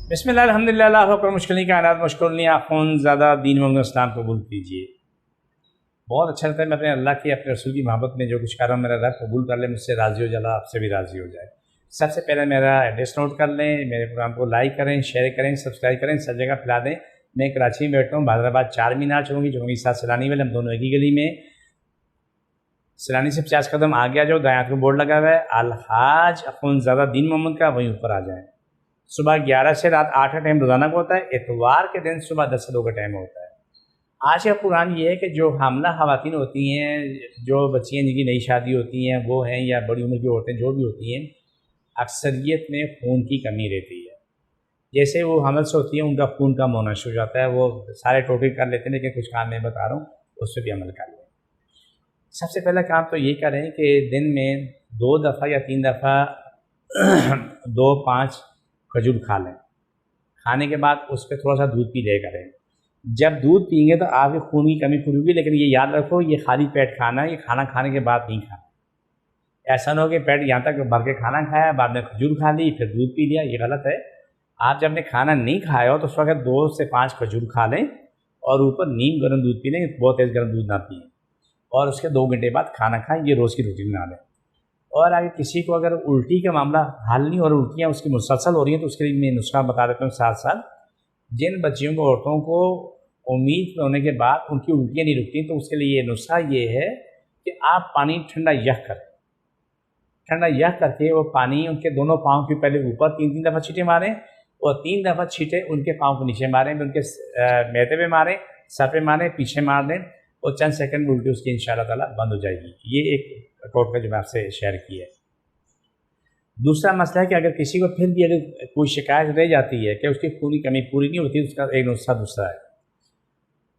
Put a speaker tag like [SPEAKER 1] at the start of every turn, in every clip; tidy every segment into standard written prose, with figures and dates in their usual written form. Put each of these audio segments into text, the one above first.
[SPEAKER 1] بسم اللہ الحمدللہ اللہ اکبر مشکل کائنات مشکل نہیں آخون زیادہ دین و اسلام قبول کیجیے۔ بہت اچھا لگتا ہے میں اپنے اللہ کی اپنے رسول کی محبت میں جو کچھ کر رہا ہوں میرا رب قبول کر لے، مجھ سے راضی ہو جائے، آپ سے بھی راضی ہو جائے۔ سب سے پہلے میرا ایڈریس نوٹ کر لیں، میرے پروگرام کو لائک کریں، شیئر کریں، سبسکرائب کریں، سب جگہ پھیلا دیں۔ میں کراچی میں بیٹھتا ہوں، حیدرآباد 4 مینار چلوں گی ساتھ سیلانی والے، ہم دونوں ایک ہی گلی میں۔ سیلانی سے 50 قدم آگے آ جاؤ، دائیں ہاتھ کو بورڈ لگا ہوا ہے الحاج اخون زیادہ دین محمد کا، وہیں اوپر آ جائیں۔ صبح 11 سے رات 8 کا ٹائم روزانہ کو ہوتا ہے، اتوار کے دن صبح 10 سے 2 کا ٹائم ہوتا ہے۔ آج کا قرآن یہ ہے کہ جو حاملہ خواتین ہوتی ہیں، جو بچیاں جن کی نئی شادی ہوتی ہیں وہ ہیں، یا بڑی عمر کی عورتیں جو بھی ہوتی ہیں، اکثریت میں خون کی کمی رہتی ہے۔ جیسے وہ حمل سے ہوتی ہیں ان کا خون کم ہونا شروع ہو جاتا ہے، وہ سارے ٹوٹے کر لیتے ہیں، لیکن کچھ کام میں بتا رہا ہوں اس پہ بھی عمل کر لیں۔ سب سے پہلا کام تو یہ کریں کہ دن میں 2 دفعہ یا 3 دفعہ 2-5 کھجور کھا لیں۔ کھانے کے بعد اس پہ تھوڑا سا دودھ پی لے کریں۔ جب دودھ پئیں گے تو آپ کے خون کی کمی پوری ہوگی، لیکن یہ یاد رکھو یہ خالی پیٹ کھانا ہے، یہ کھانا کھانے کے بعد نہیں کھانا۔ ایسا نہ ہو کہ پیٹ یہاں تک بھر کے کھانا کھایا، بعد میں کھجور کھا لی پھر دودھ پی لیا، یہ غلط ہے۔ آپ جب نے کھانا نہیں کھایا ہو تو اس وقت 2 سے 5 کھجور کھا لیں اور اوپر نیم گرم دودھ پی لیں، بہت تیز گرم دودھ نہ پئیں، اور اس کے 2 گھنٹے بعد کھانا کھائیں۔ یہ روز کی روٹین بنا لیں۔ اور اگر کسی کو اگر الٹی کا معاملہ حل نہیں اور الٹیاں اس کی مسلسل ہو رہی ہیں تو اس کے لیے میں نسخہ بتا دیتا ہوں ساتھ ساتھ۔ جن بچیوں کو عورتوں کو امید میں ہونے کے بعد ان کی الٹیاں نہیں رکتی تو اس کے لیے یہ نسخہ یہ ہے کہ آپ پانی ٹھنڈا یخ کریں، ٹھنڈا یخ کر کے وہ پانی ان کے دونوں پاؤں کے پہلے اوپر 3 دفعہ چھینٹے ماریں، اور 3 دفعہ چھینٹے ان کے پاؤں کو نیچے ماریں، ان کے میدے پہ ماریں، سر پہ ماریں، پیچھے مار دیں، اور چند سیکنڈ میں الٹی اس کی انشاءاللہ تعالیٰ بند ہو جائے گی۔ یہ ایک ٹوٹکا جو میں آپ سے شیئر کی ہے۔ دوسرا مسئلہ ہے کہ اگر کسی کو پھر بھی اگر کوئی شکایت رہ جاتی ہے کہ اس کی خون کی کمی پوری نہیں ہوتی، اس کا ایک نسخہ دوسرا ہے۔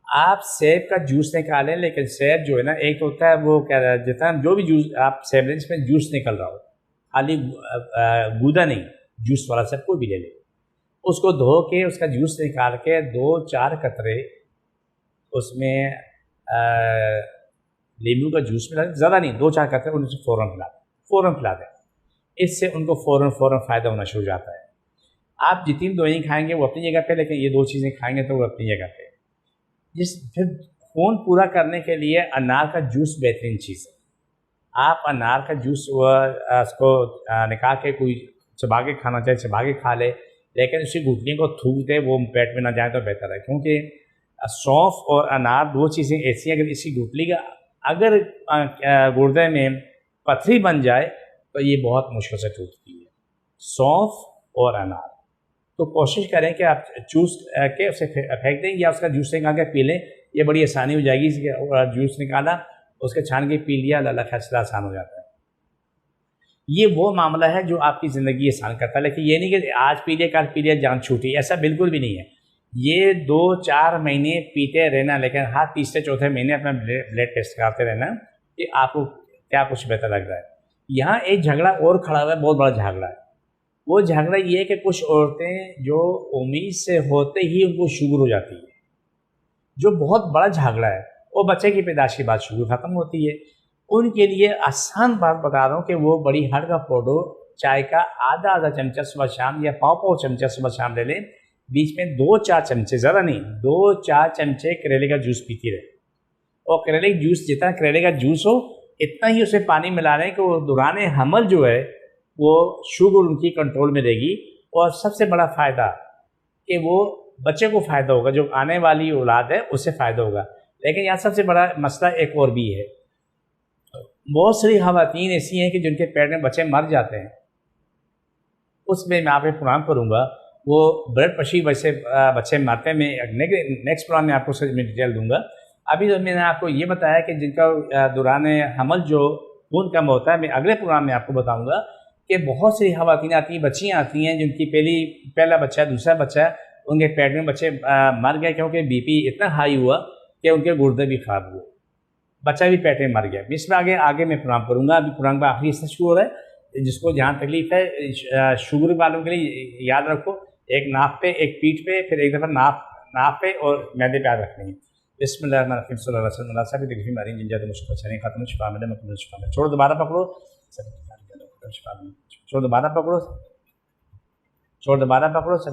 [SPEAKER 1] آپ سیب کا جوس نکالیں، لیکن سیب جو ہے نا ایک ہوتا ہے وہ کہہ رہا ہے جتنا جو بھی جوس آپ سیب لیں جس میں جوس نکل رہا ہو، خالی گودا نہیں، جوس والا سیب کوئی بھی لے لیں، اس کو دھو کے اس کا جوس نکال کے 2-4 قطرے اس میں لیمو کا جوس ملا دیں، زیادہ نہیں، 2-4 قطرے ان سے فوراً پلا دیں۔ اس سے ان کو فوراً فائدہ ہونا شروع ہو جاتا ہے۔ آپ جتنی دوائیں کھائیں گے وہ اپنی جگہ پہ، لیکن یہ 2 چیزیں کھائیں گے تو وہ اپنی جگہ پہ۔ پھر خون پورا کرنے کے لیے انار کا جوس بہترین چیز ہے۔ آپ انار کا جوس اس کو نکال کے کوئی چبا کے کھانا چاہے چبا کے کھا لے، لیکن اسی گٹلیوں کو تھوک دے، وہ پیٹ میں نہ جائیں تو بہتر ہے، کیونکہ سونف اور انار 2 چیزیں ایسی ہیں اگر اسی گٹلی کا اگر گردے میں پتھری بن جائے تو یہ بہت مشکل سے ٹوٹتی ہے، سونف اور انار۔ تو کوشش کریں کہ آپ چوس کے اسے پھینک دیں یا اس کا جوس نکال کے پی لیں، یہ بڑی آسانی ہو جائے گی۔ اس کے جوس نکالا، اس کے چھان کے پی لیا، اللہ خیصلہ آسان ہو جاتا ہے۔ یہ وہ معاملہ ہے جو آپ کی زندگی آسان کرتا ہے، لیکن یہ نہیں کہ آج پی لیا کل پی لیا جان چھوٹی، ایسا بالکل بھی نہیں ہے۔ یہ 2-4 مہینے پیتے رہنا، لیکن ہر 3-4 مہینے اپنا بلڈ ٹیسٹ کراتے رہنا کہ آپ کو کیا کچھ بہتر لگ رہا ہے۔ یہاں ایک جھگڑا اور کھڑا ہوا ہے، بہت بڑا جھگڑا ہے۔ وہ جھگڑا یہ ہے کہ کچھ عورتیں جو امید سے ہوتے ہی ان کو شوگر ہو جاتی ہے، جو بہت بڑا جھگڑا ہے، وہ بچے کی پیدائش کے بعد شوگر ختم ہوتی ہے۔ ان کے لیے آسان بات بتا رہا ہوں کہ وہ بڑی ہڑ کا پاؤڈر چائے کا آدھا چمچہ صبح شام یا پاؤ چمچہ صبح شام لے لیں، بیچ میں 2-4 چمچے، زیادہ نہیں، 2-4 چمچے کریلے کا جوس پیتی رہے، اور کریلے کا جوس جتنا کریلے کا جوس ہو اتنا ہی اسے پانی ملا لیں کہ وہ دوران حمل جو ہے وہ شوگر ان کی کنٹرول میں رہے گی، اور سب سے بڑا فائدہ کہ وہ بچے کو فائدہ ہوگا، جو آنے والی اولاد ہے اسے فائدہ ہوگا۔ لیکن یہاں سب سے بڑا مسئلہ ایک اور بھی ہے، بہت ساری خواتین ایسی ہیں کہ جن کے پیٹ میں بچے مر جاتے ہیں، اس میں آپ ایک پروگرام کروں گا، وہ بلڈ پریشر ویسے بچے مرتے ہیں، میں نیکسٹ پروگرام میں آپ کو میں ڈیٹیل دوں گا۔ ابھی تو میں نے آپ کو یہ بتایا کہ جن کا دوران حمل جو خون کم ہوتا ہے، میں اگلے پروگرام میں آپ کو بتاؤں گا کہ بہت سی خواتین آتی ہیں، بچیاں آتی ہیں جن کی پہلا بچہ دوسرا بچہ ان کے پیٹ میں بچے مر گئے، کیونکہ بی پی اتنا ہائی ہوا کہ ان کے گردے بھی خراب ہوئے، بچہ بھی پیٹ میں مر گیا۔ اس میں آگے میں پروگرام کروں گا۔ ابھی پروگرام کا آخری حصہ شروع ہو رہا ہے، جس کو جہاں تکلیف ہے شوگر والوں کے لیے یاد رکھو، ایک ناف پہ، ایک پیٹھ پہ، پھر ایک دفعہ ناف پہ اور معدے پہ یاد رکھنی ہے۔ بسم اللہ الرحمن الرحیم، صلی اللہ علیہ وسلم، اللہ صاحب کی تکلیف ماری جن جاتے مشکل چھنے ختم شفا ملے مکمل شفا ملے۔ چھوڑو دوبارہ پکڑو، چھوڑو دوبارہ پکڑو، چھوڑو دوبارہ پکڑو، سب